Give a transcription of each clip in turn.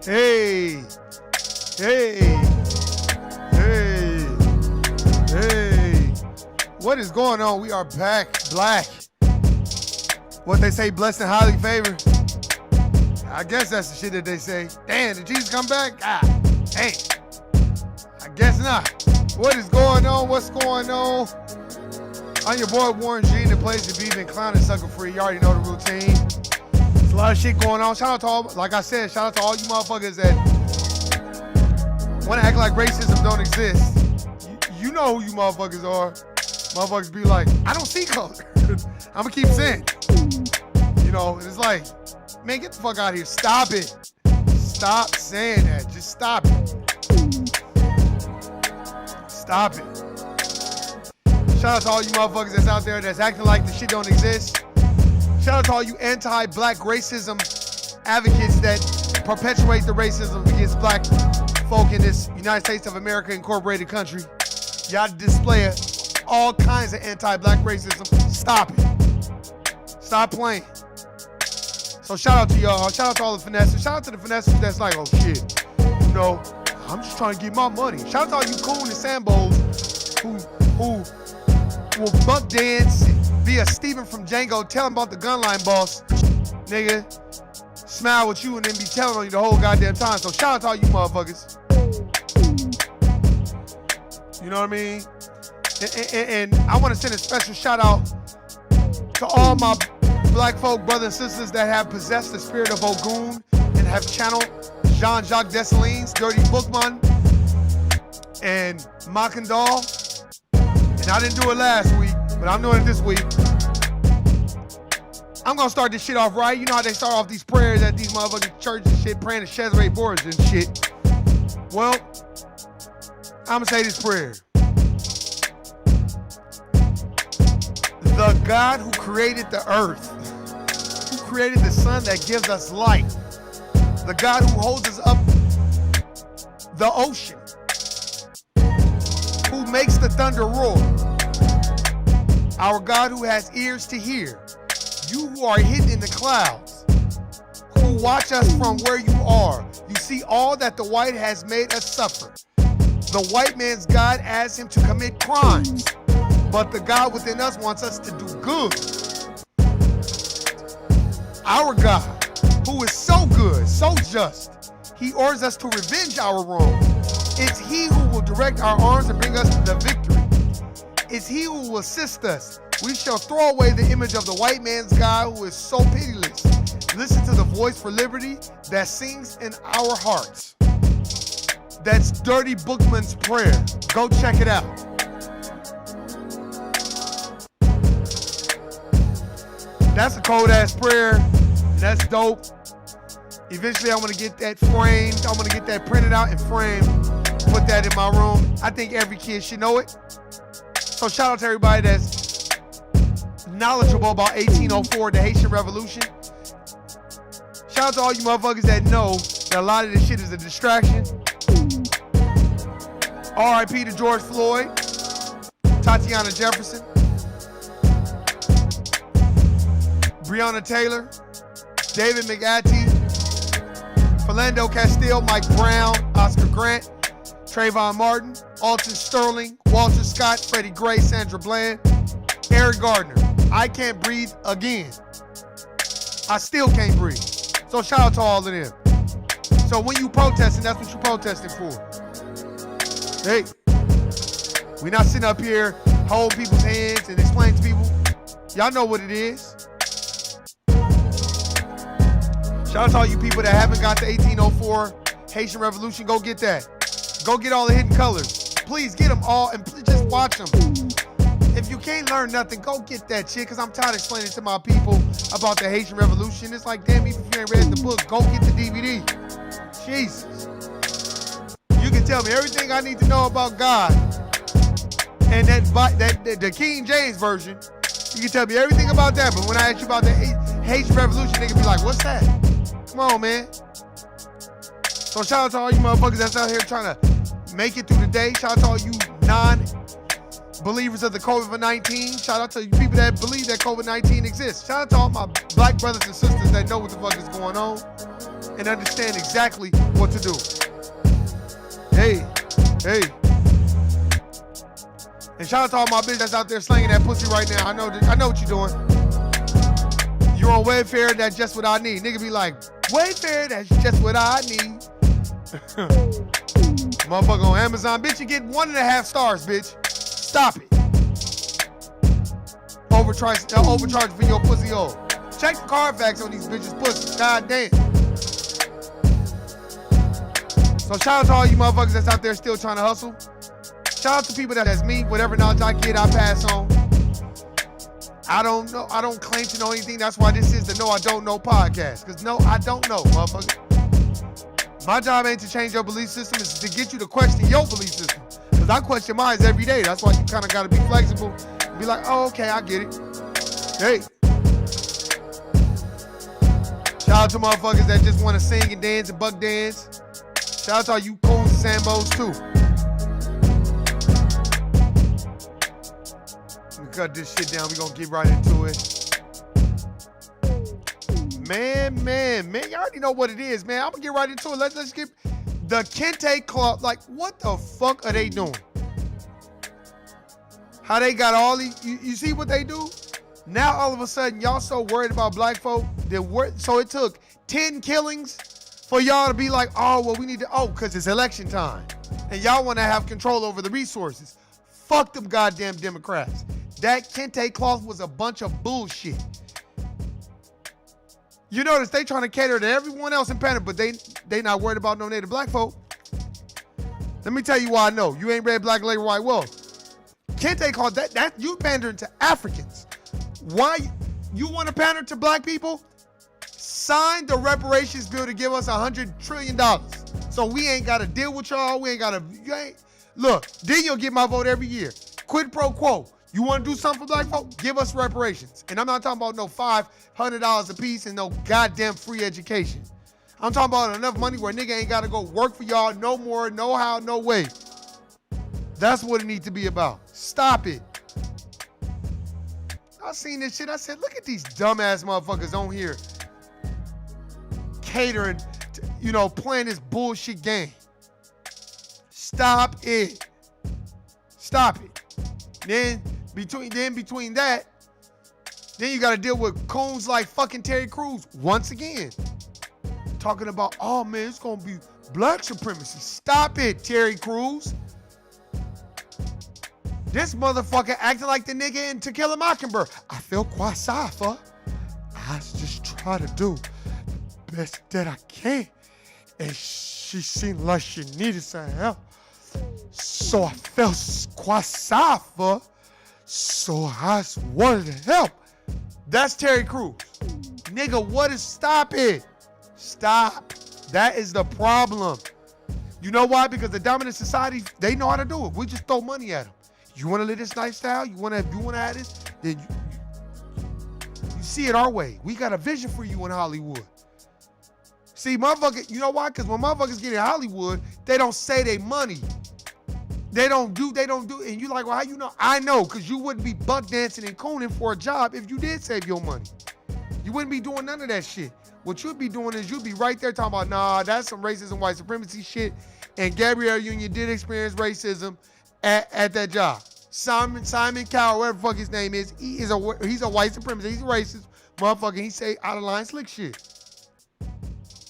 Hey, hey, hey, hey. What is going on? We are back, black. What they say, blessed and highly favored. I guess that's the shit that they say. Damn, did Jesus come back? Ah, dang. I guess not. What is going on? What's going on? I'm your boy Warren G, the place to be, been clowning sucker free. You already know the routine. There's a lot of shit going on. Shout out to all, like I said, shout out to all you motherfuckers that want to act like racism don't exist. You know who you motherfuckers are. Motherfuckers be like, I don't see color. I'm gonna keep saying. You know, it's like, man, get the fuck out of here. Stop it. Stop saying that. Just stop it. Stop it. Shout out to all you motherfuckers that's out there that's acting like the shit don't exist. Shout out to all you anti-black racism advocates that perpetuate the racism against black folk in this United States of America incorporated country. Y'all display all kinds of anti-black racism. Stop it. Stop playing. So shout out to y'all. Shout out to all the finesses. Shout out to the finesses that's like, oh shit, you know, I'm just trying to get my money. Shout out to all you coon and Sambos who will buck dance via Steven from Django, tell him about the gunline boss, nigga, smile with you and then be telling on you the whole goddamn time. So shout out to all you motherfuckers. You know what I mean? And I want to send a special shout out to all my black folk brothers and sisters that have possessed the spirit of Ogun and have channeled Jean-Jacques Dessalines, Dirty Bookman, and Makandal. And I didn't do it last week, but I'm doing it this week. I'm gonna start this shit off right. You know how they start off these prayers at these motherfucking churches and shit, praying to Cesare Borgia and shit. Well, I'm gonna say this prayer. The God who created the earth, who created the sun that gives us light, the God who holds us up the ocean, who makes the thunder roar. Our God who has ears to hear. You who are hidden in the clouds, who watch us from where you are. You see all that the white has made us suffer. The white man's God asks him to commit crimes, but the God within us wants us to do good. Our God, who is so good, so just, he orders us to revenge our wrongs. It's he who will direct our arms and bring us to the victory. It's he who will assist us. We shall throw away the image of the white man's God who is so pitiless. Listen to the voice for liberty that sings in our hearts. That's Dirty Bookman's prayer. Go check it out. That's a cold ass prayer. That's dope. Eventually, I'm gonna get that framed. I'm gonna get that printed out and framed. Put that in my room. I think every kid should know it. So shout out to everybody that's knowledgeable about 1804, the Haitian Revolution. Shout out to all you motherfuckers that know that a lot of this shit is a distraction. R.I.P. to George Floyd, Tatiana Jefferson, Breonna Taylor, David McAtee, Philando Castile, Mike Brown, Oscar Grant, Trayvon Martin, Alton Sterling, Walter Scott, Freddie Gray, Sandra Bland, Eric Gardner. I can't breathe again. I still can't breathe. So shout out to all of them. So when you protesting, that's what you protesting for. Hey, we not sitting up here holding people's hands and explaining to people. Y'all know what it is. Shout out to all you people that haven't got the 1804 Haitian Revolution. Go get that. Go get all the hidden colors. Please get them all and just watch them. If you can't learn nothing, go get that shit, because I'm tired of explaining to my people about the Haitian Revolution. It's like, damn, even if you ain't read the book, go get the DVD. Jesus. You can tell me everything I need to know about God. And the King James Version, you can tell me everything about that. But when I ask you about the Haitian Revolution, nigga be like, what's that? Come on, man. So shout out to all you motherfuckers that's out here trying to make it through the day. Shout out to all you non-believers of the COVID-19. Shout out to you people that believe that COVID-19 exists. Shout out to all my black brothers and sisters that know what the fuck is going on and understand exactly what to do. Hey. And shout out to all my bitches that's out there slinging that pussy right now. I know what you're doing. You're on Wayfair, that's just what I need. Nigga be like, Wayfair, that's just what I need. Motherfucker on Amazon, bitch, you get 1.5 stars, bitch. Stop it. Overcharge for your pussy oil. Check the Carfax on these bitches' pussies. God damn. So shout out to all you motherfuckers that's out there still trying to hustle. Shout out to people that's me. Whatever knowledge I get, I pass on. I don't know. I don't claim to know anything. That's why this is the No I Don't Know podcast. Because no, I don't know, motherfucker. My job ain't to change your belief system. It's to get you to question your belief system. Because I question mine every day. That's why you kind of got to be flexible. And be like, oh, okay, I get it. Hey. Shout out to motherfuckers that just want to sing and dance and buck dance. Shout out to all you coons and sambos too. Let me cut this shit down. We're going to get right into it. Man. You already know what it is, man. I'm going to get right into it. Let's get the Kente Club. Like, what the fuck are they doing? How they got all these, you see what they do? Now, all of a sudden, y'all so worried about black folk. So it took 10 killings for y'all to be like, oh, well, we need to, because it's election time. And y'all want to have control over the resources. Fuck them goddamn Democrats. That Kente cloth was a bunch of bullshit. You notice they trying to cater to everyone else in Panic, but they not worried about no native black folk. Let me tell you why I know. You ain't read Black Labor White Wealth. Kente cloth, that you pandering to Africans. Why you want to pander to black people? Sign the reparations bill to give us $100 trillion. So we ain't got to deal with y'all. Look, then you'll get my vote every year. Quid pro quo. You want to do something for black folk? Give us reparations. And I'm not talking about no $500 a piece and no goddamn free education. I'm talking about enough money where nigga ain't got to go work for y'all no more, no how, no way. That's what it needs to be about. Stop it. I seen this shit. I said, look at these dumbass motherfuckers on here catering, to, playing this bullshit game. Stop it. Stop it. Then between that, then you got to deal with coons like fucking Terry Crews once again. Talking about, oh man, it's going to be black supremacy. Stop it, Terry Crews. This motherfucker acting like the nigga in To Kill a Mockingbird. I feel quite sorry for her. I just try to do the best that I can. And she seemed like she needed some help. So I felt quite sorry for her. So I wanted to help. That's Terry Crews. Nigga, stop it. Stop. That is the problem. You know why? Because the dominant society, they know how to do it. We just throw money at them. You want to live this lifestyle? You want to have this? Then you see it our way. We got a vision for you in Hollywood. See, motherfucker, you know why? Because when motherfuckers get in Hollywood, they don't say they money. They don't do, and you like, well, how you know? I know, because you wouldn't be buck dancing and cooning for a job if you did save your money. You wouldn't be doing none of that shit. What you'd be doing is you'd be right there talking about, nah, that's some racism, white supremacy shit. And Gabrielle Union did experience racism at that job. Simon Cowell, whatever the fuck his name is, he's a white supremacist. He's a racist motherfucker. He say out of line slick shit.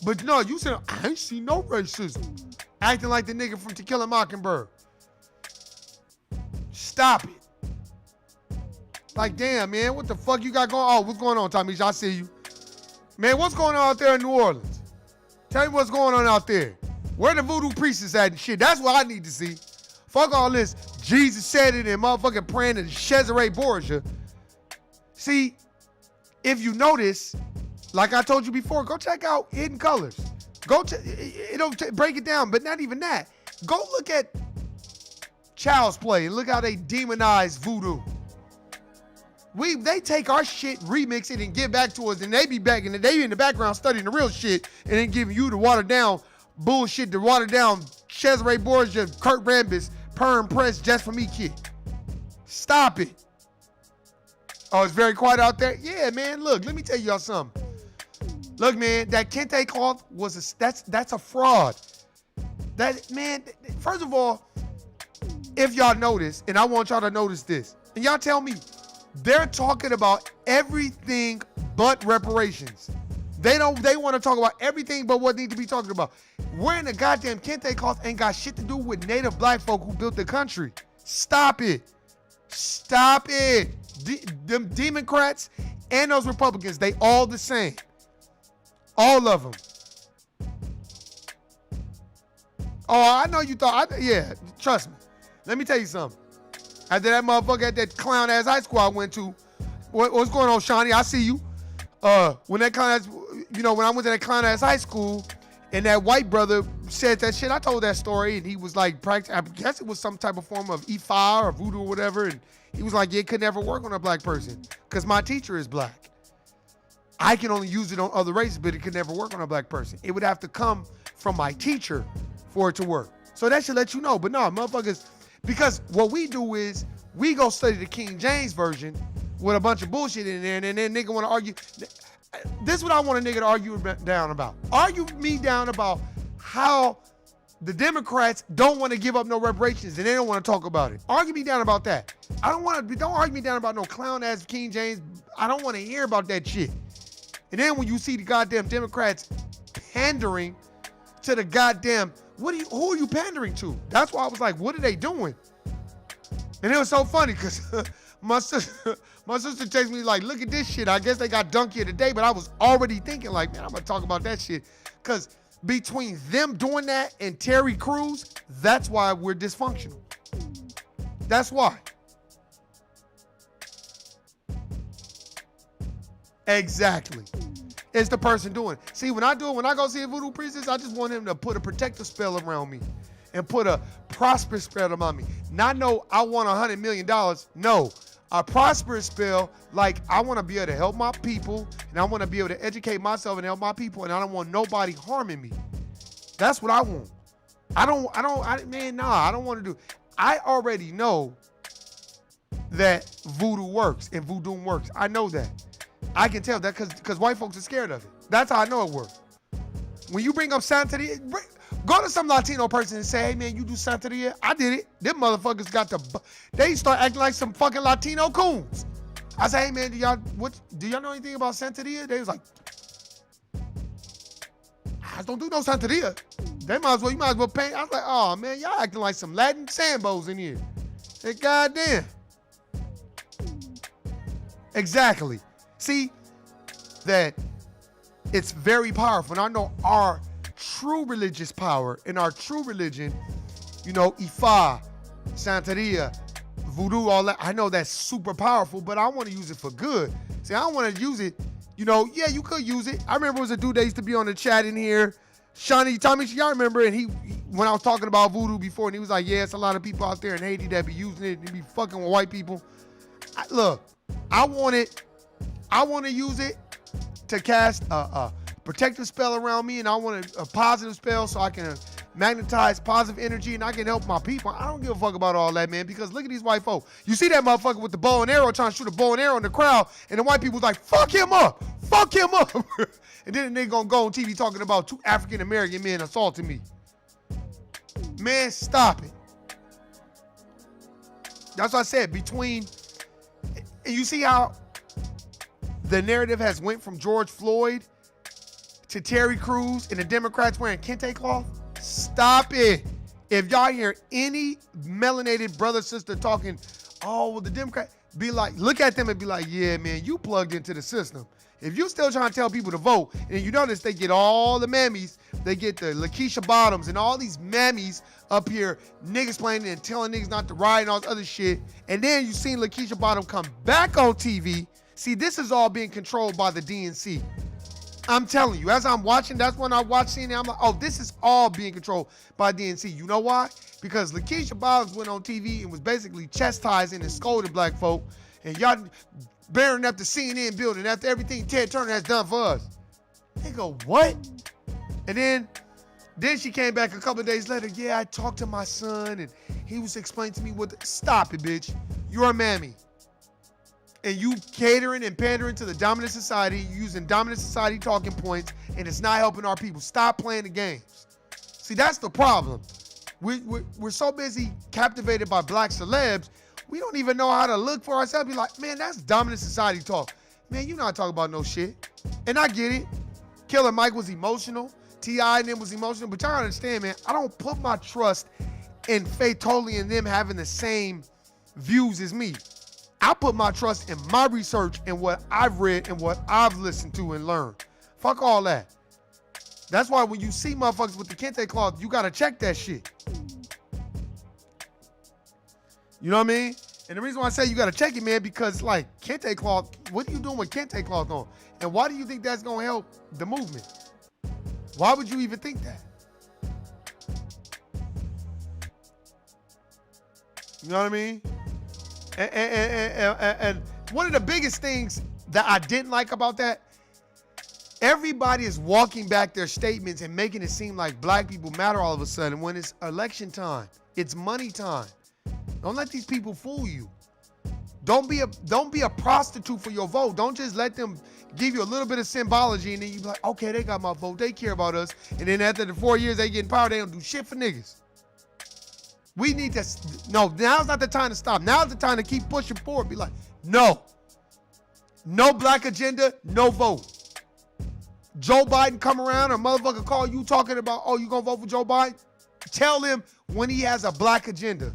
But no, you said, I ain't see no racism. Acting like the nigga from To Kill a Mockingbird. Stop it. Like, damn, man, what the fuck you got going on? Oh, what's going on, Tamisha? I see you. Man, what's going on out there in New Orleans? Tell me what's going on out there. Where the voodoo priestess at and shit? That's what I need to see. Fuck all this. Jesus said it and motherfucking praying to Cesare Borgia. See, if you notice, like I told you before, go check out Hidden Colors. It'll break it down, but not even that. Go look at Child's Play and look how they demonize voodoo. They take our shit, remix it, and give back to us, and they be in the background studying the real shit, and then giving you the watered down bullshit, the watered down Cesare Borgia, Kurt Rambis, perm press just for me kid. Stop it. Oh, it's very quiet out there? Yeah, man, look, let me tell y'all something. Look, man, that kente cloth that's a fraud. Man, first of all, if y'all notice, and I want y'all to notice this, and y'all tell me, they're talking about everything but reparations. They want to talk about everything but what needs to be talked about. Wearing the goddamn kente cloth ain't got shit to do with native black folk who built the country. Stop it. Stop it. Them Democrats and those Republicans, they all the same. All of them. Oh, I know you thought, yeah, trust me. Let me tell you something. After that motherfucker at that clown ass high school I went to, what's going on, Shawnee? I see you. When that clown ass, when I went to that clown ass high school, and that white brother said that shit, I told that story, and he was like, I guess it was some type of form of Ifa or voodoo or whatever, and he was like, yeah, it could never work on a black person, because my teacher is black. I can only use it on other races, but it could never work on a black person. It would have to come from my teacher for it to work. So that should let you know. But no, motherfuckers, because what we do is we go study the King James Version with a bunch of bullshit in there, and then nigga want to argue. This is what I want a nigga to argue down about. Argue me down about how the Democrats don't want to give up no reparations and they don't want to talk about it. Argue me down about that. Don't argue me down about no clown ass King James. I don't want to hear about that shit. And then when you see the goddamn Democrats pandering to the goddamn, who are you pandering to? That's why I was like, what are they doing? And it was so funny because my sister texted me like, look at this shit. I guess they got dunked here today, but I was already thinking like, man, I'm gonna talk about that shit. Because between them doing that and Terry Crews, that's why we're dysfunctional. That's why. Exactly. It's the person doing it. See, when I go see a voodoo priestess, I just want him to put a protective spell around me and put a prosperous spell around me. Not no, I want $100 million. No, a prosperous spell, like I want to be able to help my people and I want to be able to educate myself and help my people, and I don't want nobody harming me. That's what I want. I don't want to do. I already know that voodoo works and voodoo works. I know that. I can tell that because white folks are scared of it. That's how I know it works. When you bring up Santeria, go to some Latino person and say, hey man, you do Santeria? I did it. Them motherfuckers they start acting like some fucking Latino coons. I say, hey man, do y'all know anything about Santeria? They was like, I don't do no Santeria. You might as well paint. I was like, oh man, y'all acting like some Latin sambos in here. Say, goddamn. Exactly. See, that it's very powerful. And I know our true religious power and our true religion, Ifa, Santeria, voodoo, all that. I know that's super powerful, but I want to use it for good. See, I don't want to use it, yeah, you could use it. I remember it was a dude that used to be on the chat in here, Shawnee Tommy, y'all remember, and when I was talking about voodoo before, and he was like, yeah, it's a lot of people out there in Haiti that be using it and be fucking with white people. Look, I want to use it to cast a protective spell around me, and I want a positive spell so I can magnetize positive energy and I can help my people. I don't give a fuck about all that, man, because look at these white folk. You see that motherfucker with the bow and arrow trying to shoot a bow and arrow in the crowd, and the white people's like, fuck him up. And then they gonna go on TV talking about 2 African-American men assaulting me. Man, stop it. That's what I said. And you see how the narrative has went from George Floyd to Terry Crews and the Democrats wearing kente cloth? Stop it. If y'all hear any melanated brother, sister talking, oh, well, the Democrat, be like, look at them and be like, yeah, man, you plugged into the system. If you still trying to tell people to vote, and you notice they get all the mammies, they get the Lakeisha Bottoms and all these mammies up here, niggas playing and telling niggas not to ride and all this other shit, and then you seen Lakeisha Bottom come back on TV. See, this is all being controlled by the DNC. I'm telling you, as I'm watching, that's when I watch CNN, I'm like, oh, this is all being controlled by DNC. You know why? Because Lakeisha Bottoms went on TV and was basically chastising and scolding black folk, and y'all bearing up the CNN building after everything Ted Turner has done for us. They go, what? And then she came back a couple of days later, yeah, I talked to my son, and he was explaining to me stop it, bitch. You're a mammy. And you catering and pandering to the dominant society, using dominant society talking points, and it's not helping our people. Stop playing the games. See, that's the problem. We're so busy captivated by black celebs, we don't even know how to look for ourselves. Be like, man, that's dominant society talk. Man, you not talking about no shit. And I get it. Killer Mike was emotional. T.I. and them was emotional. But y'all understand, man, I don't put my trust and faith totally in them having the same views as me. I put my trust in my research and what I've read and what I've listened to and learned. Fuck all that. That's why when you see motherfuckers with the kente cloth, you gotta check that shit. You know what I mean? And the reason why I say you gotta check it, man, because like kente cloth, what are you doing with kente cloth on? And why do you think that's gonna help the movement? Why would you even think that? You know what I mean? And one of the biggest things that I didn't like about that, everybody is walking back their statements and making it seem like black people matter all of a sudden when it's election time. It's money time. Don't let these people fool you. Don't be a prostitute for your vote. Don't just let them give you a little bit of symbology and then you be like, okay, they got my vote. They care about us. And then after the 4 years they get in power, they don't do shit for niggas. We need to, no, now's not the time to stop. Now's the time to keep pushing forward. Be like, no black agenda, no vote. Joe Biden come around, a motherfucker call you talking about, oh, you gonna vote for Joe Biden? Tell him when he has a black agenda,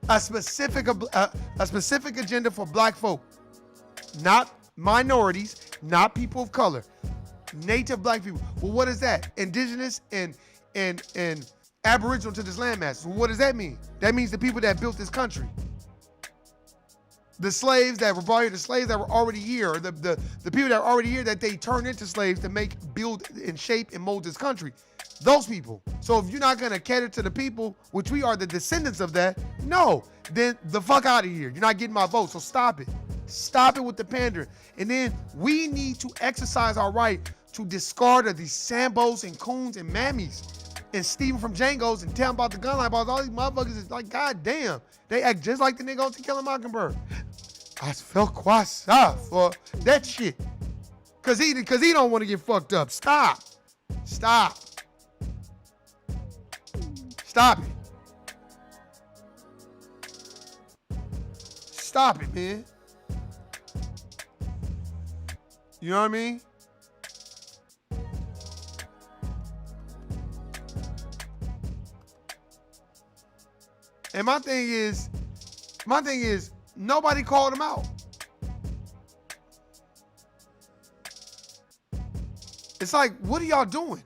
a specific agenda for black folk, not minorities, not people of color, native black people. Well, what is that? Indigenous and aboriginal to this landmass. So what does that mean? That means the people that built this country. The slaves that were brought here, the slaves that were already here, or the people that were already here that they turned into slaves to build and shape and mold this country. Those people. So if you're not gonna cater to the people, which we are the descendants of that, no, then the fuck out of here. You're not getting my vote, so stop it. Stop it with the pandering. And then we need to exercise our right to discard of these sambos and coons and mammies and Steven from Django's and tell him about the gun line balls. All these motherfuckers is like, God damn. They act just like the nigga on To Kill a Mockingbird. I felt quite sorry for that shit. Cause he don't want to get fucked up. Stop. Stop. Stop it. Stop it, man. You know what I mean? And my thing is, nobody called him out. It's like, what are y'all doing?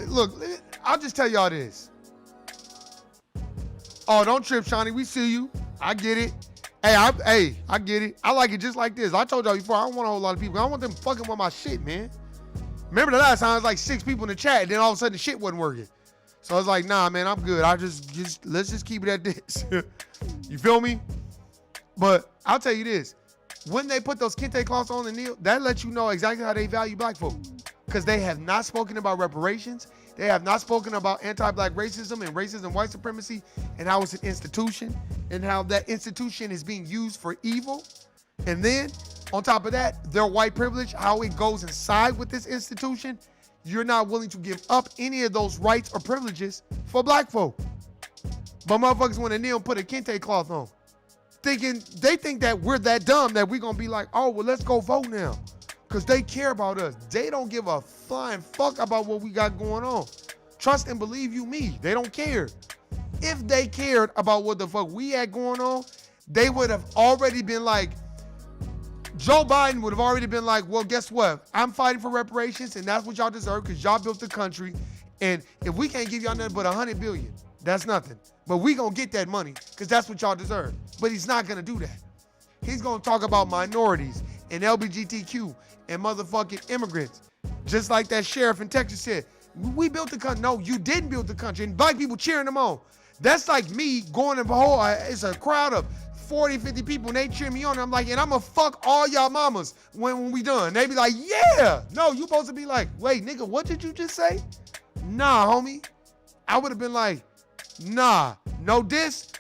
Look, I'll just tell y'all this. Oh, don't trip, Shawnee. We see you. I get it. Hey, I get it. I like it just like this. I told y'all before, I don't want a whole lot of people. I don't want them fucking with my shit, man. Remember the last time it was like 6 people in the chat, and then all of a sudden the shit wasn't working. So I was like, nah, man, I'm good. Let's just keep it at this. You feel me? But I'll tell you this. When they put those kente cloths on and kneel, that lets you know exactly how they value black folk. Because they have not spoken about reparations. They have not spoken about anti-black racism and racism, white supremacy, and how it's an institution, and how that institution is being used for evil. And then, on top of that, their white privilege, how it goes inside with this institution. You're not willing to give up any of those rights or privileges for black folk. But motherfuckers want to kneel and put a kente cloth on. They think that we're that dumb that we're going to be like, oh, well, let's go vote now. Because they care about us. They don't give a flying fuck about what we got going on. Trust and believe you me. They don't care. If they cared about what the fuck we had going on, they would have already been like, Joe Biden would have already been like, well, guess what? I'm fighting for reparations, and that's what y'all deserve because y'all built the country. And if we can't give y'all nothing but $100 billion, that's nothing. But we gonna get that money because that's what y'all deserve. But he's not gonna do that. He's gonna talk about minorities and LGBTQ and motherfucking immigrants. Just like that sheriff in Texas said, we built the country. No, you didn't build the country. And black people cheering them on. That's like me going and it's a crowd of 40, 50 people and they cheer me on. And I'm like, and I'm gonna fuck all y'all mamas when we done. They be like, yeah. No, you supposed to be like, wait, nigga, what did you just say? Nah, homie. I would have been like, nah, no diss,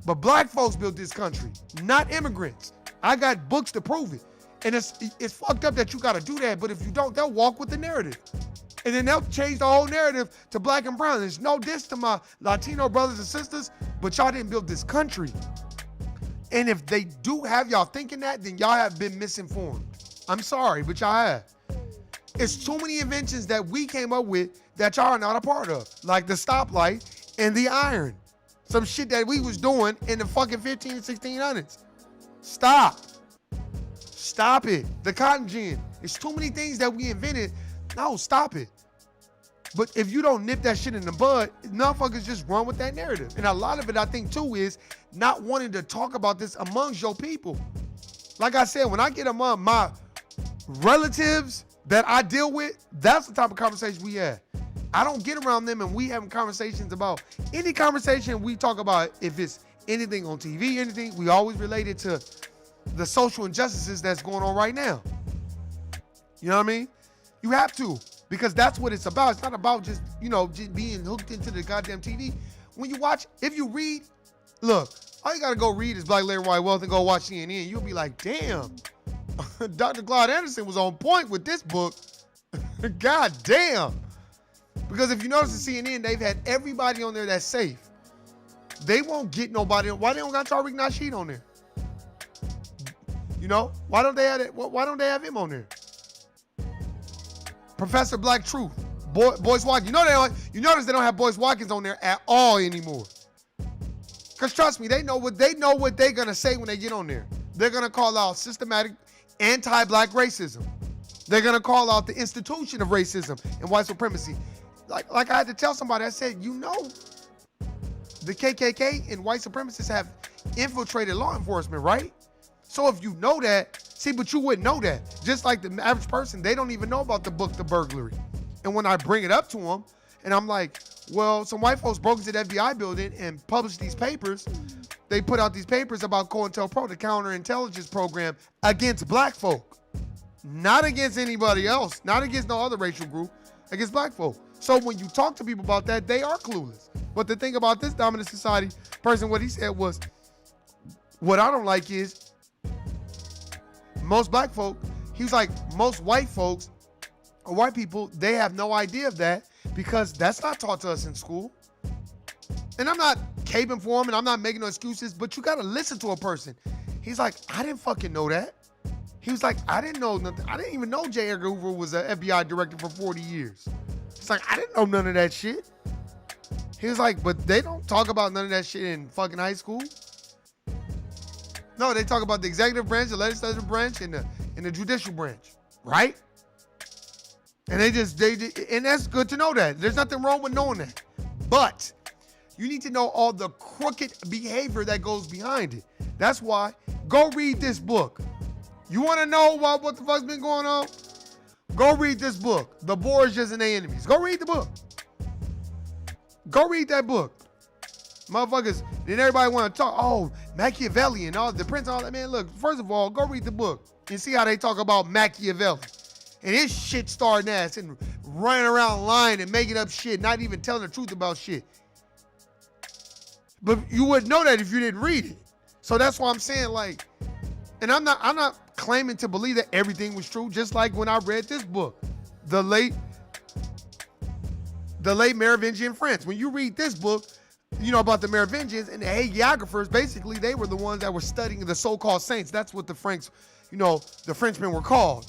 but black folks built this country, not immigrants. I got books to prove it. And it's fucked up that you gotta do that, but if you don't, they'll walk with the narrative. And then they'll change the whole narrative to black and brown. There's no diss to my Latino brothers and sisters, but y'all didn't build this country. And if they do have y'all thinking that, then y'all have been misinformed. I'm sorry, but y'all have. It's too many inventions that we came up with that y'all are not a part of, like the stoplight and the iron. Some shit that we was doing in the fucking 15 and 1600s. Stop. Stop it. The cotton gin. There's too many things that we invented. No, stop it. But if you don't nip that shit in the bud, motherfuckers just run with that narrative. And a lot of it, I think, too, is not wanting to talk about this amongst your people. Like I said, when I get among my relatives that I deal with, that's the type of conversation we have. I don't get around them and we having conversations about any conversation we talk about. If it's anything on TV, anything, we always relate it to the social injustices that's going on right now. You know what I mean? You have to, because that's what it's about. It's not about just, just being hooked into the goddamn TV. When you watch, if you read, look, all you gotta go read is Black Labor, White Wealth and go watch CNN. You'll be like, damn, Dr. Claude Anderson was on point with this book. God damn. Because if you notice in CNN, they've had everybody on there that's safe. They won't get nobody. Why they don't got Tariq Nasheed on there? Why don't they have that? Why don't they have him on there? Professor Black Truth, Boyce Watkins. You notice they don't have Boyce Watkins on there at all anymore. Cause trust me, they know what they're gonna say when they get on there. They're gonna call out systematic anti-black racism. They're gonna call out the institution of racism and white supremacy. Like I had to tell somebody, I said, the KKK and white supremacists have infiltrated law enforcement, right? So if you know that, but you wouldn't know that. Just like the average person, they don't even know about the book, The Burglary. And when I bring it up to them, and I'm like, well, some white folks broke into the FBI building and published these papers. They put out these papers about COINTELPRO, the counterintelligence program, against black folk. Not against anybody else, not against no other racial group, against black folk. So when you talk to people about that, they are clueless. But the thing about this dominant society person, what he said was, what I don't like is most black folk, he was like, most white folks or white people, they have no idea of that because that's not taught to us in school. And I'm not caping for him and I'm not making no excuses, but you got to listen to a person. He's like, I didn't fucking know that. He was like, I didn't know nothing. I didn't even know J. Edgar Hoover was an FBI director for 40 years. It's like, I didn't know none of that shit. He was like, but they don't talk about none of that shit in fucking high school. No, they talk about the executive branch, the legislative branch, and the judicial branch, right? And and that's good to know that. There's nothing wrong with knowing that. But you need to know all the crooked behavior that goes behind it. That's why, go read this book. You want to know what the fuck's been going on? Go read this book, The Borgias and Their Enemies. Go read the book. Go read that book. Motherfuckers, then everybody want to talk, oh, Machiavellian, all the prince, all that. Man, look, first of all, go read the book and see how they talk about Machiavelli. And his shit starting ass and running around lying and making up shit, not even telling the truth about shit. But you wouldn't know that if you didn't read it. So that's why I'm saying, like, and I'm not claiming to believe that everything was true, just like when I read this book, the late Merovingian France. When you read this book, you know about the Merovingians and the hagiographers, basically they were the ones that were studying the so-called saints. That's what the Franks, the Frenchmen were called.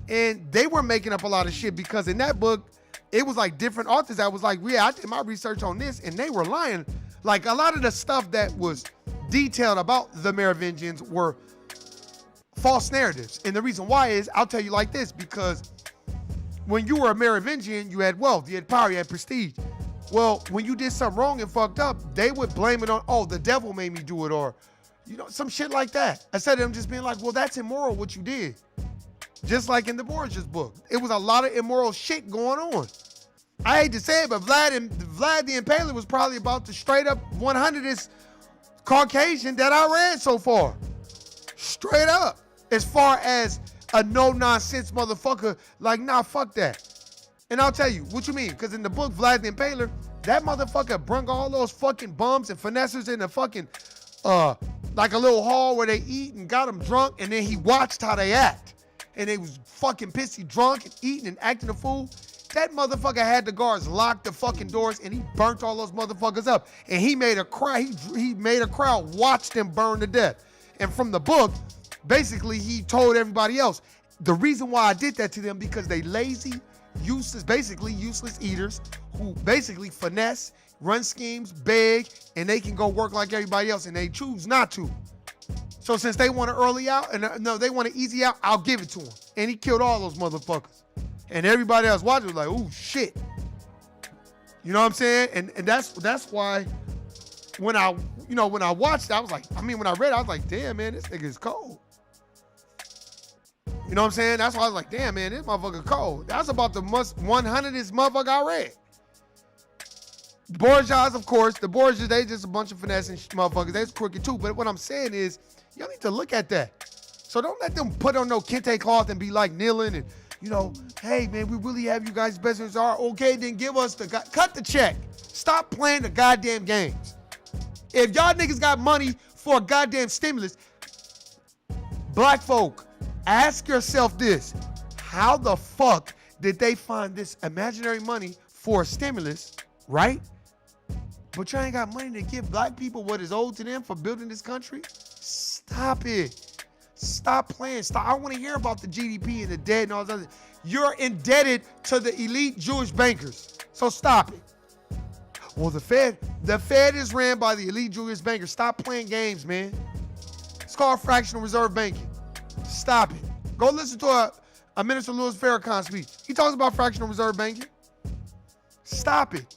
And they were making up a lot of shit because in that book, it was like different authors that was like, yeah, I did my research on this, and they were lying. Like a lot of the stuff that was detailed about the Merovingians were false narratives. And the reason why is, I'll tell you like this, because when you were a Merovingian, you had wealth, you had power, you had prestige. Well, when you did something wrong and fucked up, they would blame it on, oh, the devil made me do it, or, some shit like that. Instead of them just being like, well, that's immoral what you did. Just like in the Borgias book. It was a lot of immoral shit going on. I hate to say it, but Vlad the Impaler was probably about the straight up 100th Caucasian that I read so far. Straight up. As far as a no-nonsense motherfucker, like, nah, fuck that. And I'll tell you, what you mean? Because in the book, Vlad the Impaler, that motherfucker brung all those fucking bums and finessers in the fucking, like a little hall where they eat and got them drunk, and then he watched how they act. And they was fucking pissy drunk and eating and acting a fool. That motherfucker had the guards lock the fucking doors, and he burnt all those motherfuckers up. And he made a crowd, he made a crowd watch them burn to death. And from the book, basically he told everybody else, the reason why I did that to them, because they lazy, basically useless eaters who basically finesse, run schemes, beg, and they can go work like everybody else, and they choose not to. So since they want to early out, and no, they want to easy out, I'll give it to him. And he killed all those motherfuckers. And everybody else watching was like, ooh, shit. You know what I'm saying? And that's why when I watched it, when I read it, I was like, damn, man, this nigga is cold. You know what I'm saying? That's why I was like, damn, man, this motherfucker cold. That's about the 100th motherfucker I read. Borgias, of course, the Borgias, they just a bunch of finessing motherfuckers. They's crooked too. But what I'm saying is, y'all need to look at that. So don't let them put on no kente cloth and be like kneeling and, hey, man, we really have you guys' best interests. Okay, then give us cut the check. Stop playing the goddamn games. If y'all niggas got money for a goddamn stimulus, black folk, ask yourself this. How the fuck did they find this imaginary money for a stimulus, right? But you ain't got money to give black people what is owed to them for building this country? Stop it. Stop playing. Stop. I want to hear about the GDP and the debt and all that. You're indebted to the elite Jewish bankers. So stop it. Well, the Fed is ran by the elite Jewish bankers. Stop playing games, man. It's called fractional reserve banking. Stop it. Go listen to a Minister Louis Farrakhan speech. He talks about fractional reserve banking. Stop it.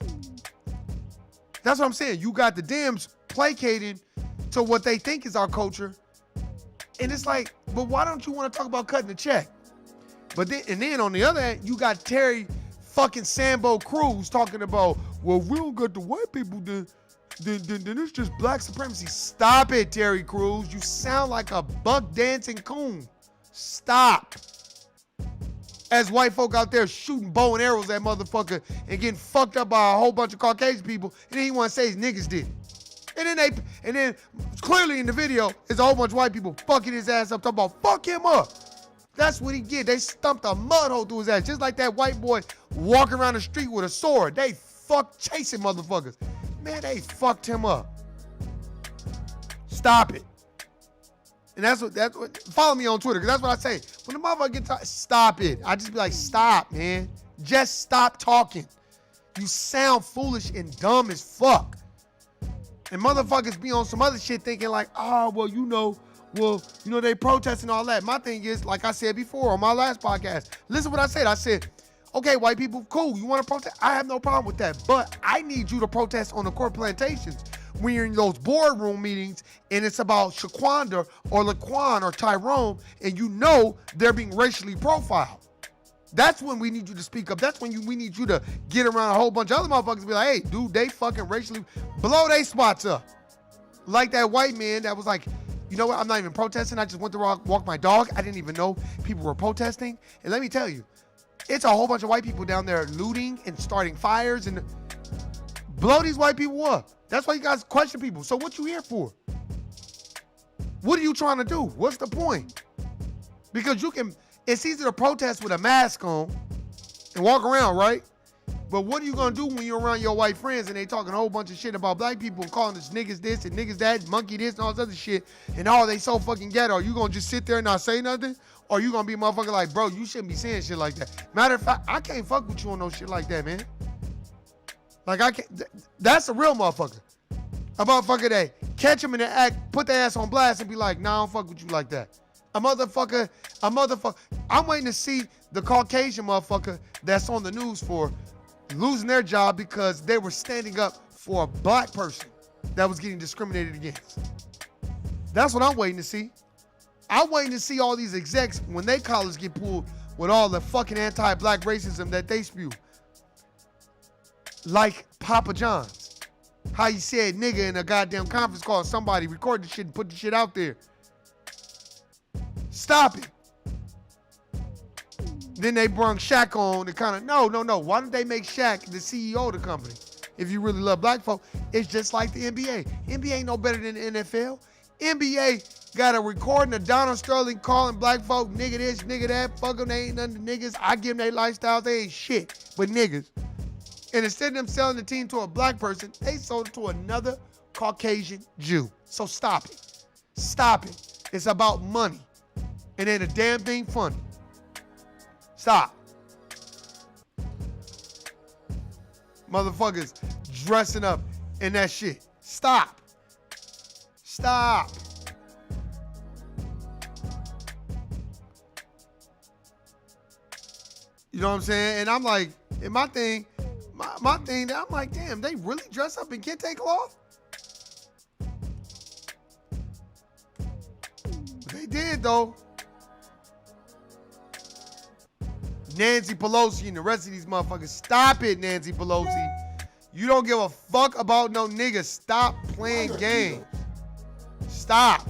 That's what I'm saying. You got the Dems placating to what they think is our culture. And it's like, but why don't you want to talk about cutting the check? But then on the other hand, you got Terry fucking Sambo Cruz talking about, well, if we don't got the white people, then it's just black supremacy. Stop it, Terry Crews. You sound like a buck dancing coon. Stop. As white folk out there shooting bow and arrows at motherfucker and getting fucked up by a whole bunch of Caucasian people, and then he want to say his niggas did. And then clearly in the video, is a whole bunch of white people fucking his ass up, talking about fuck him up. That's what he did. They stumped a mud hole through his ass, just like that white boy walking around the street with a sword. They chasing motherfuckers. Man, they fucked him up. Stop it. And that's what, follow me on Twitter, because that's what I say. When the motherfucker gets stop it. I just be like, stop, man. Just stop talking. You sound foolish and dumb as fuck. And motherfuckers be on some other shit thinking like, oh, well, they protesting all that. My thing is, like I said before on my last podcast, listen what I said. I said, okay, white people, cool. You want to protest? I have no problem with that. But I need you to protest on the court plantations. When you're in those boardroom meetings and it's about Shaquanda or Laquan or Tyrone and you know they're being racially profiled. That's when we need you to speak up. That's when we need you to get around a whole bunch of other motherfuckers and be like, hey, dude, they fucking racially blow they spots up. Like that white man that was like, you know what, I'm not even protesting. I just went to walk my dog. I didn't even know people were protesting. And let me tell you, it's a whole bunch of white people down there looting and starting fires and blow these white people up. That's why you guys question people. So what you here for? What are you trying to do? What's the point? Because it's easy to protest with a mask on and walk around, right? But what are you gonna do when you're around your white friends and they talking a whole bunch of shit about black people and calling us niggas this and niggas that, monkey this and all this other shit, and they so fucking ghetto? Are you gonna just sit there and not say nothing? Or are you gonna be a motherfucker like, bro, you shouldn't be saying shit like that? Matter of fact, I can't fuck with you on no shit like that, man. Like, I can't, that's a real motherfucker. A motherfucker that catch him in the act, put their ass on blast and be like, nah, I don't fuck with you like that. A motherfucker. I'm waiting to see the Caucasian motherfucker that's on the news for losing their job because they were standing up for a black person that was getting discriminated against. That's what I'm waiting to see. I'm waiting to see all these execs when their collars get pulled with all the fucking anti-black racism that they spew. Like Papa John's. How he said nigga in a goddamn conference call, somebody recorded the shit and put the shit out there. Stop it. Then they brung Shaq on to kind of, no. Why don't they make Shaq the CEO of the company? If you really love black folk, it's just like the NBA. NBA ain't no better than the NFL. NBA got a recording of Donald Sterling calling black folk nigga this, nigga that, fuck them, they ain't none of the niggas. I give them their lifestyles, they ain't shit but niggas. And instead of them selling the team to a black person, they sold it to another Caucasian Jew. So stop it. Stop it. It's about money. And ain't a damn thing funny. Stop. Motherfuckers dressing up in that shit. Stop. Stop. You know what I'm saying? And I'm like, in my thing, I'm like, damn, they really dress up in kente cloth? They did, though. Nancy Pelosi and the rest of these motherfuckers. Stop it, Nancy Pelosi. You don't give a fuck about no niggas. Stop playing games. Stop.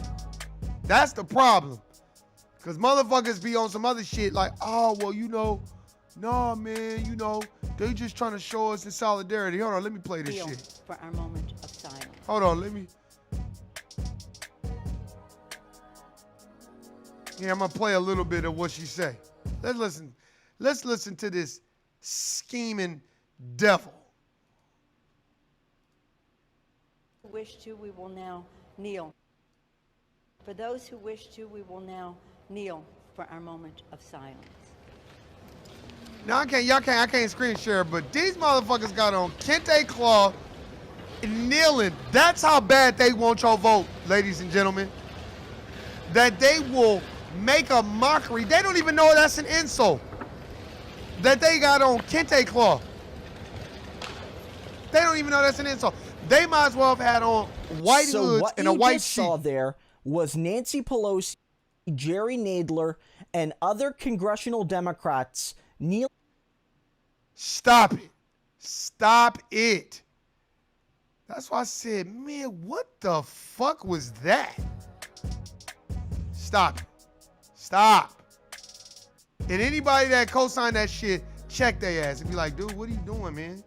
That's the problem. Because motherfuckers be on some other shit like, oh, well, nah, man, they just trying to show us in solidarity. Hold on, let me play this shit. For our moment of silence. Hold on, let me. Yeah, I'm going to play a little bit of what she say. Let's listen. Let's listen to this scheming devil. Who wish to, we will now kneel. For those who wish to, we will now kneel for our moment of silence. Now I can't screen share, but these motherfuckers got on kente cloth and kneeling. That's how bad they want your vote, ladies and gentlemen. That they will make a mockery. They don't even know that's an insult. That they got on kente cloth. They don't even know that's an insult. They might as well have had on white hoods and a white sheet. So what you just saw there was Nancy Pelosi, Jerry Nadler, and other congressional Democrats kneeling. Stop it. Stop it. That's why I said, man, what the fuck was that? Stop it. Stop. And anybody that co-sign that shit, check their ass and be like, dude, what are you doing, man?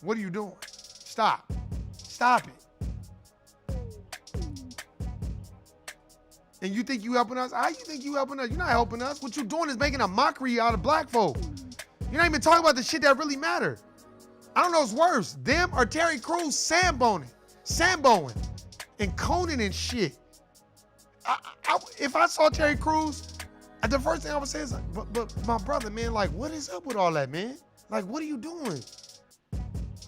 What are you doing? Stop. Stop it. And you think you helping us? How you think you helping us? You're not helping us. What you doing is making a mockery out of black folk. You're not even talking about the shit that really matter. I don't know what's worse, them or Terry Crews samboing, and Conan and shit. If I saw Terry Crews, the first thing I would say is, but my brother, man, like, what is up with all that, man? Like, what are you doing?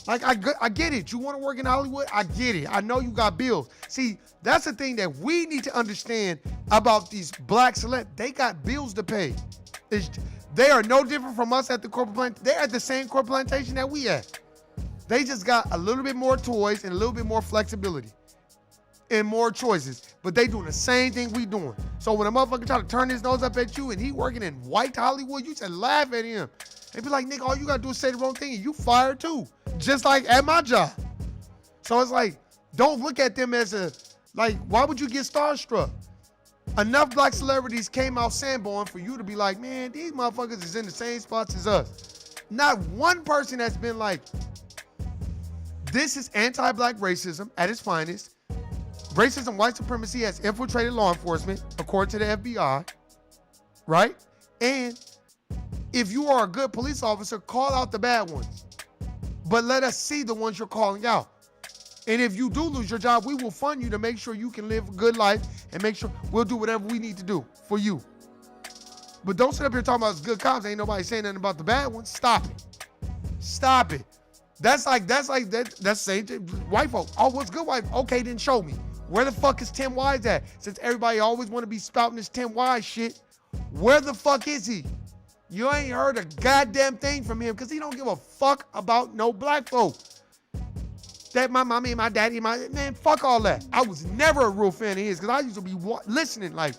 Like, I get it. You want to work in Hollywood? I get it. I know you got bills. See, that's the thing that we need to understand about these black celebs. They got bills to pay. They are no different from us at the corporate plantation. They're at the same corporate plantation that we at. They just got a little bit more toys and a little bit more flexibility and more choices. But they doing the same thing we doing. So when a motherfucker try to turn his nose up at you and he working in white Hollywood, you should laugh at him. They be like, nigga, all you gotta do is say the wrong thing and you fired too. Just like at my job. So it's like, don't look at them as why would you get starstruck? Enough black celebrities came out samboing for you to be like, man, these motherfuckers is in the same spots as us. Not one person that's been like, this is anti-black racism at its finest. Racism, white supremacy has infiltrated law enforcement, according to the FBI, right? And if you are a good police officer, call out the bad ones. But let us see the ones you're calling out. And if you do lose your job, we will fund you to make sure you can live a good life and make sure we'll do whatever we need to do for you. But don't sit up here talking about good cops. Ain't nobody saying nothing about the bad ones. Stop it. Stop it. That's saying white folk. Oh, what's good white? Okay, then show me. Where the fuck is Tim Wise at? Since everybody always want to be spouting this Tim Wise shit, where the fuck is he? You ain't heard a goddamn thing from him because he don't give a fuck about no black folk. That my mommy and my daddy, man, fuck all that. I was never a real fan of his because I used to be listening like,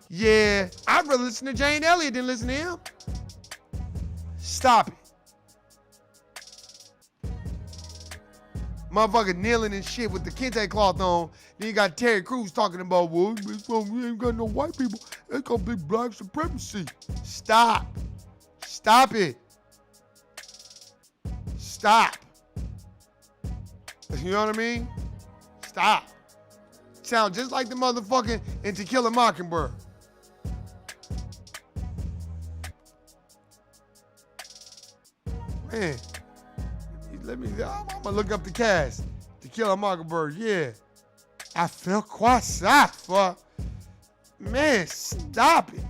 yeah, I'd rather listen to Jane Elliott than listen to him. Stop it. Motherfucker kneeling and shit with the kente cloth on. Then you got Terry Crews talking about, well, we ain't got no white people. It's gonna be black supremacy. Stop. Stop it. Stop. You know what I mean? Stop. Sound just like the motherfucking in To Kill a Mockingbird. Man, I'm gonna look up the cast. To Kill a Mockingbird, yeah. I feel quite sorry for. Man, stop it.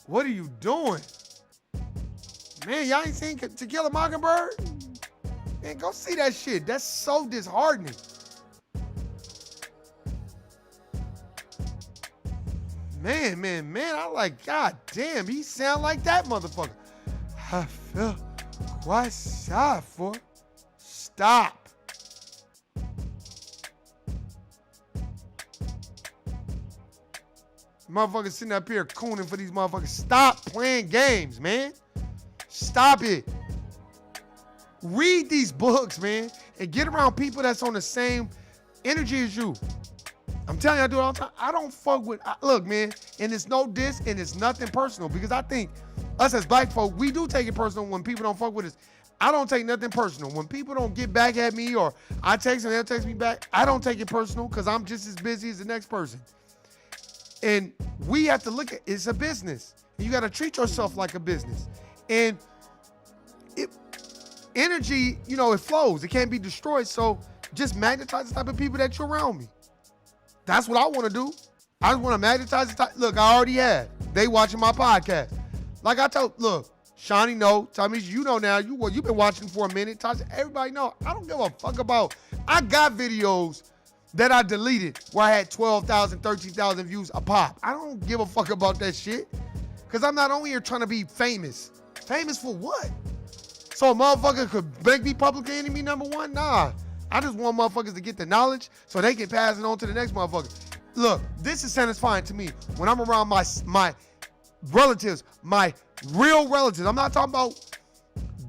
What are you doing? Man, y'all ain't seen To Kill a Mockingbird? Man, go see that shit. That's so disheartening. Man, I like, god damn, he sound like that motherfucker. I feel quite sorry for. Stop. Motherfuckers sitting up here cooning for these motherfuckers. Stop playing games, man. Stop it. Read these books, man, and get around people that's on the same energy as you. I'm telling you, I do it all the time. I don't fuck with, look, man, and it's no diss and it's nothing personal because I think us as black folk, we do take it personal when people don't fuck with us. I don't take nothing personal. When people don't get back at me or I text them, they'll text me back, I don't take it personal because I'm just as busy as the next person. And we have to look at, it's a business. And you got to treat yourself like a business. And energy, you know, it flows. It can't be destroyed. So just magnetize the type of people that you're around me. That's what I want to do. I just want to magnetize the type. Look, I already have. They watching my podcast. Like I told, look, Shawnee know, Tamisha, you know now, you've been watching for a minute. Tasha, everybody know. I don't give a fuck about, I got videos that I deleted where I had 12,000, 13,000 views a pop. I don't give a fuck about that shit. Because I'm not only here trying to be famous. Famous for what? So a motherfucker could make me public enemy number one? Nah. I just want motherfuckers to get the knowledge so they can pass it on to the next motherfucker. Look, this is satisfying to me when I'm around my relatives, my real relatives. I'm not talking about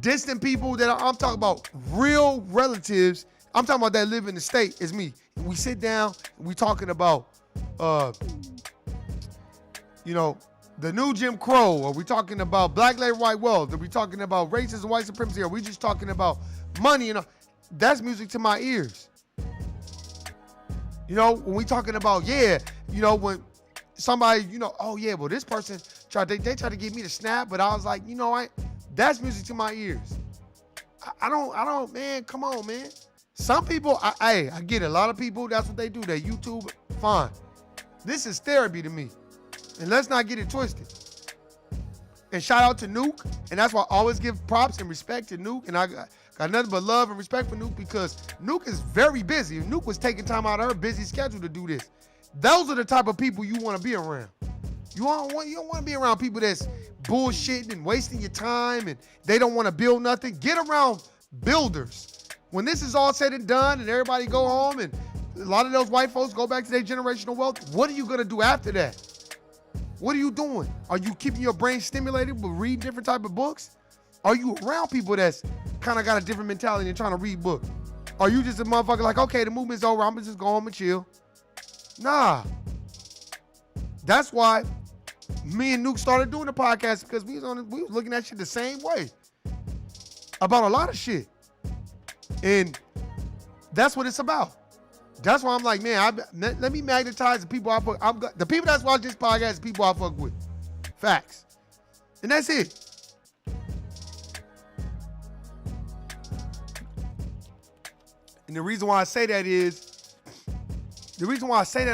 distant people I'm talking about real relatives. I'm talking about that live in the state is me. And we sit down and we talking about, you know, the new Jim Crow? Are we talking about black labor, white wealth? Are we talking about racism, white supremacy? Are we just talking about money? You know, that's music to my ears. You know, when we talking about, when somebody, oh yeah, well this person they tried to get me to snap, but I was like, that's music to my ears. I don't, man, come on, man. Some people, I get it. A lot of people, that's what they do. They YouTube, fine. This is therapy to me. And let's not get it twisted. And shout out to Nuke. And that's why I always give props and respect to Nuke. And I got nothing but love and respect for Nuke because Nuke is very busy. Nuke was taking time out of her busy schedule to do this. Those are the type of people you want to be around. You don't want to be around people that's bullshitting and wasting your time and they don't want to build nothing. Get around builders. When this is all said and done and everybody go home and a lot of those white folks go back to their generational wealth, what are you going to do after that? What are you doing? Are you keeping your brain stimulated with reading different type of books? Are you around people that's kind of got a different mentality and trying to read books? Are you just a motherfucker like, okay, the movement's over, I'm going to just go home and chill? Nah. That's why me and Nuke started doing the podcast because we was looking at shit the same way about a lot of shit. And that's what it's about. That's why I'm like, man, let me magnetize the people the people that's watch this podcast, the people I fuck with. Facts. And that's it. And the reason why I say that a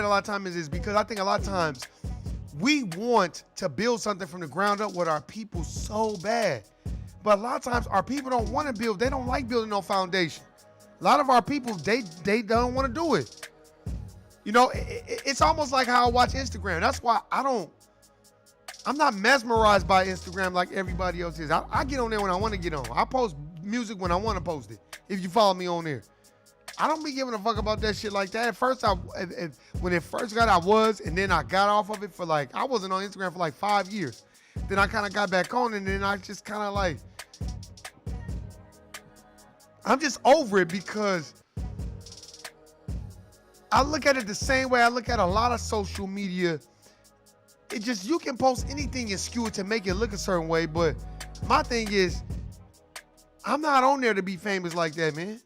lot of times is because I think a lot of times we want to build something from the ground up with our people so bad. But a lot of times our people don't want to build. They don't like building no foundation. A lot of our people, they don't want to do it. It's almost like how I watch Instagram. That's why I'm not mesmerized by Instagram like everybody else is. I get on there when I want to get on. I post music when I want to post it. If you follow me on there. I don't be giving a fuck about that shit like that. At first, when it first got, I was, and then I got off of it for I wasn't on Instagram for 5 years. Then I kind of got back on, and then I just kind of I'm just over it because I look at it the same way I look at a lot of social media. It just, you can post anything and skew it to make it look a certain way, but my thing is, I'm not on there to be famous like that, man.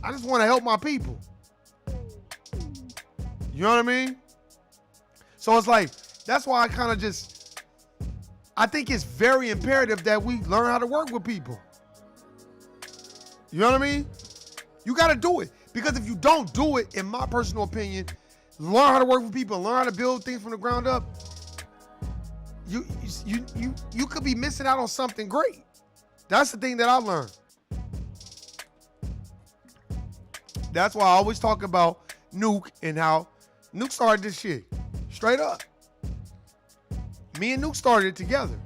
I just want to help my people. You know what I mean? So it's that's why I kind of I think it's very imperative that we learn how to work with people. You know what I mean? You got to do it. Because if you don't do it, in my personal opinion, learn how to work with people, learn how to build things from the ground up, you could be missing out on something great. That's the thing that I learned. That's why I always talk about Nuke and how Nuke started this shit. Straight up. Me and Nuke started it together.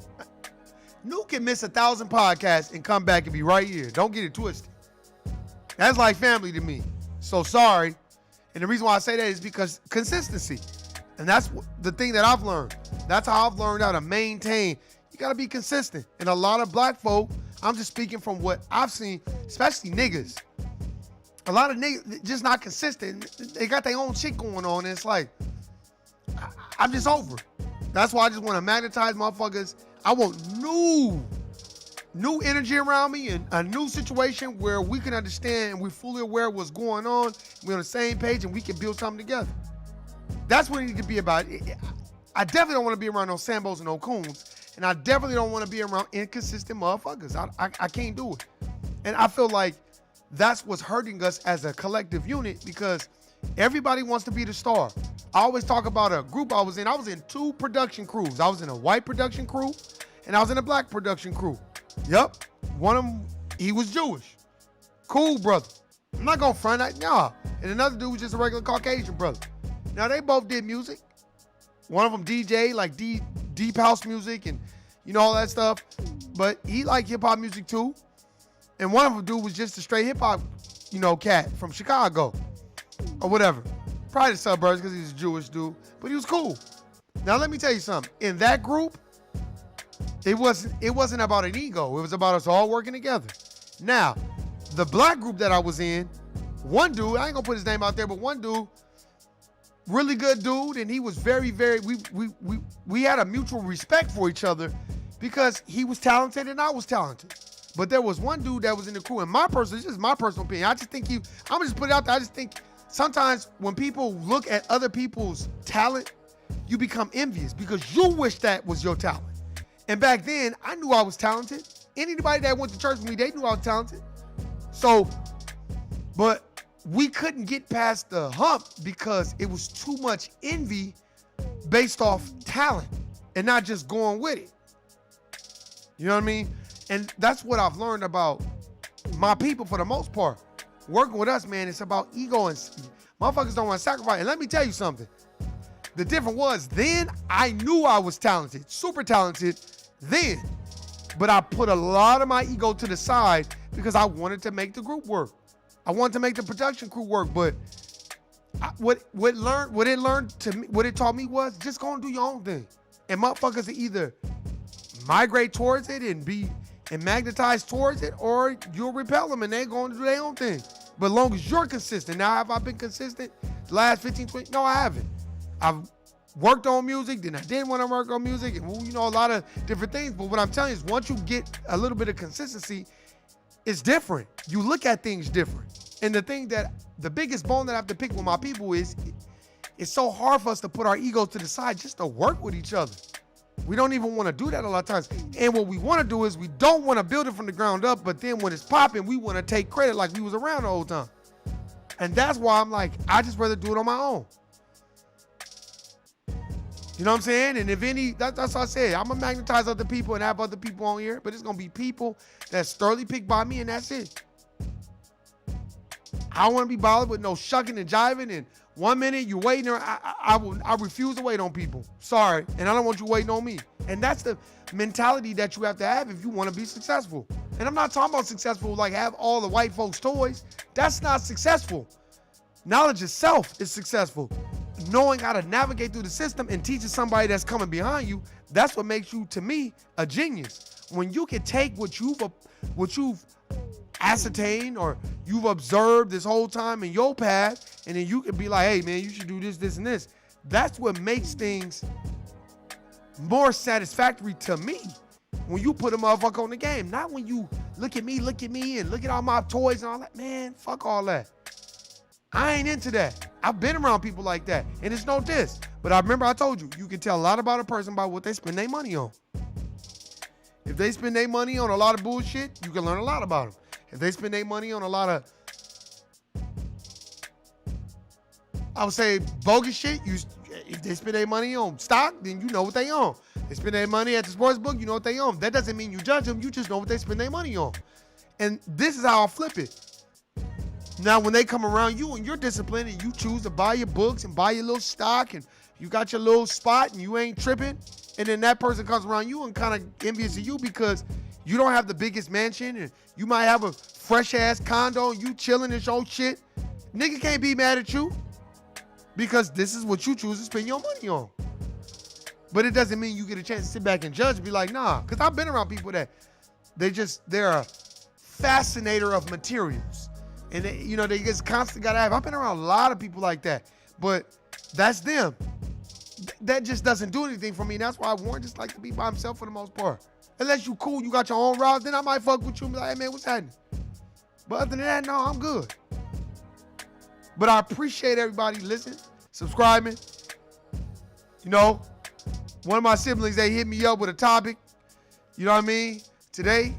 Nuke can miss 1,000 podcasts and come back and be right here. Don't get it twisted. That's like family to me. So sorry. And the reason why I say that is because consistency. And that's the thing that I've learned. That's how I've learned how to maintain. You got to be consistent. And a lot of black folk, I'm just speaking from what I've seen, especially niggas. A lot of niggas just not consistent. They got their own shit going on. And it's I'm just over it. That's why I just want to magnetize motherfuckers. I want new energy around me and a new situation where we can understand and we're fully aware of what's going on. We're on the same page and we can build something together. That's what it needs to be about. I definitely don't want to be around no Sambos and no Coons. And I definitely don't want to be around inconsistent motherfuckers. I can't do it. And I feel like that's what's hurting us as a collective unit because everybody wants to be the star. I always talk about a group I was in. I was in 2 production crews. I was in a white production crew and I was in a black production crew. Yep. One of them, he was Jewish. Cool brother. I'm not going to front that. Nah. And another dude was just a regular Caucasian brother. Now, they both did music. One of them DJ, like deep house music and, all that stuff. But he liked hip-hop music too. And one of them dude was just a straight hip-hop, cat from Chicago or whatever. Probably the suburbs because he's a Jewish dude. But he was cool. Now, let me tell you something. In that group, it wasn't about an ego. It was about us all working together. Now, the black group that I was in, one dude, I ain't going to put his name out there, but one dude, really good dude, and he was very, very, we had a mutual respect for each other because he was talented and I was talented. But there was one dude that was in the crew, and this is my personal opinion. I just think I'm gonna just put it out there. I just think sometimes when people look at other people's talent, you become envious because you wish that was your talent. And back then, I knew I was talented. Anybody that went to church with me, they knew I was talented. So, but we couldn't get past the hump because it was too much envy based off talent and not just going with it. You know what I mean? And that's what I've learned about my people for the most part. Working with us, man, it's about ego, and motherfuckers don't want to sacrifice. And let me tell you something. The difference was then I knew I was talented, super talented then. But I put a lot of my ego to the side because I wanted to make the group work. I wanted to make the production crew work. But what it taught me was just go and do your own thing. And motherfuckers are either migrate towards it and magnetize towards it, or you'll repel them and they're going to do their own thing. But as long as you're consistent. Now, have I been consistent the last 15, 20? No, I haven't. I've worked on music, then I didn't want to work on music, and a lot of different things. But what I'm telling you is once you get a little bit of consistency, it's different. You look at things different. And the biggest bone that I have to pick with my people is it's so hard for us to put our egos to the side just to work with each other. We don't even want to do that a lot of times. And what we want to do is we don't want to build it from the ground up, but then when it's popping, we want to take credit like we was around the whole time. And that's why I'm like, I just rather do it on my own. You know what I'm saying? And if that's what I said. I'm going to magnetize other people and have other people on here, but it's going to be people that's thoroughly picked by me, and that's it. I don't want to be bothered with no shucking and jiving, and 1 minute you're waiting, or I refuse to wait on people. Sorry. And I don't want you waiting on me. And that's the mentality that you have to have if you want to be successful. And I'm not talking about successful like have all the white folks' toys. That's not successful. Knowledge itself is successful. Knowing how to navigate through the system and teaching somebody that's coming behind you, that's what makes you, to me, a genius. When you can take what you've ascertained or you've observed this whole time in your path, and then you can be like, hey man, you should do this, this, and this. That's what makes things more satisfactory to me. When you put a motherfucker on the game, not when you look at me, and look at all my toys and all that. Man, fuck all that. I ain't into that. I've been around people like that, and it's no diss. But I remember I told you, you can tell a lot about a person by what they spend their money on. If they spend their money on a lot of bullshit, you can learn a lot about them. If they spend their money on a lot of, I would say, bogus shit, if they spend their money on stock, then you know what they own. They spend their money at the sports book, you know what they own. That doesn't mean you judge them, you just know what they spend their money on. And this is how I flip it. Now, when they come around you and you're disciplined and you choose to buy your books and buy your little stock and you got your little spot and you ain't tripping, and then that person comes around you and kind of envious of you because you don't have the biggest mansion and you might have a fresh ass condo and you chilling and your shit. Nigga can't be mad at you because this is what you choose to spend your money on. But it doesn't mean you get a chance to sit back and judge and be like, nah, because I've been around people that they're a fascinator of materials. And they just constantly gotta have. I've been around a lot of people like that, but that's them. That just doesn't do anything for me. And that's why Warren just like to be by himself for the most part. Unless you cool, you got your own routes, then I might fuck with you and be like, hey man, what's happening? But other than that, no, I'm good. But I appreciate everybody listening, subscribing. One of my siblings, they hit me up with a topic, you know what I mean, today.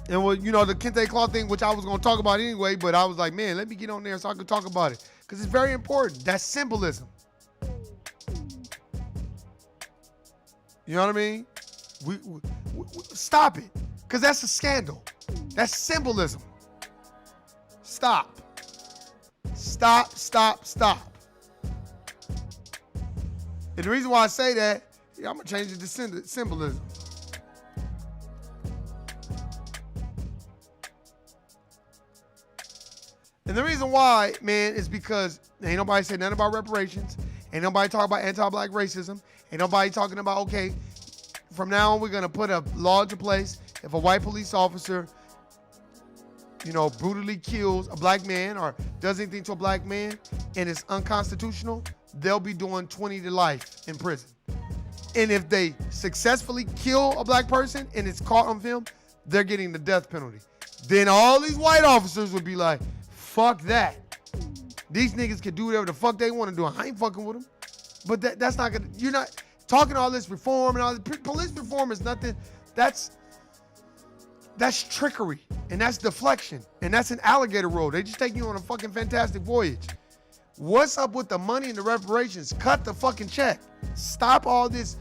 And the kente cloth thing, which I was going to talk about anyway, but I was like, man, let me get on there so I can talk about it. Because it's very important. That's symbolism. You know what I mean? We stop it. Because that's a scandal. That's symbolism. Stop. Stop, stop, stop. And the reason why I say that, I'm going to change it to symbolism. And the reason why, man, is because ain't nobody say nothing about reparations. Ain't nobody talking about anti-black racism. Ain't nobody talking about, okay, from now on we're going to put a law into place. If a white police officer brutally kills a black man or does anything to a black man and it's unconstitutional, they'll be doing 20 to life in prison. And if they successfully kill a black person and it's caught on film, they're getting the death penalty. Then all these white officers would be like, fuck that. These niggas can do whatever the fuck they want to do. I ain't fucking with them. But that's not gonna, you're not talking all this reform and all this. Police reform is nothing. That's trickery and that's deflection and that's an alligator roll. They just take you on a fucking fantastic voyage. What's up with the money and the reparations? Cut the fucking check. Stop all this.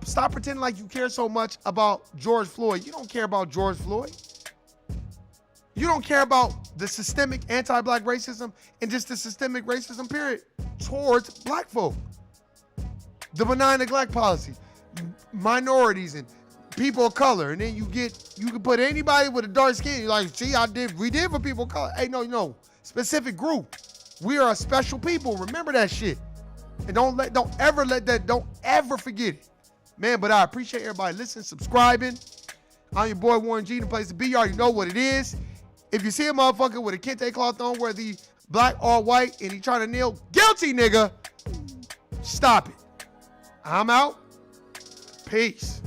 Stop pretending like you care so much about George Floyd. You don't care about George Floyd. You don't care about the systemic anti-black racism and just the systemic racism period towards black folk. The benign neglect policy, minorities and people of color, and then you can put anybody with a dark skin. You're like, see, we did for people of color. Hey, no, specific group. We are a special people. Remember that shit. And don't ever forget it. Man, but I appreciate everybody listening, subscribing. I'm your boy Warren G, the place to be. You already know what it is. If you see a motherfucker with a kente cloth on, whether he black or white, and he trying to kneel, guilty nigga, stop it. I'm out. Peace.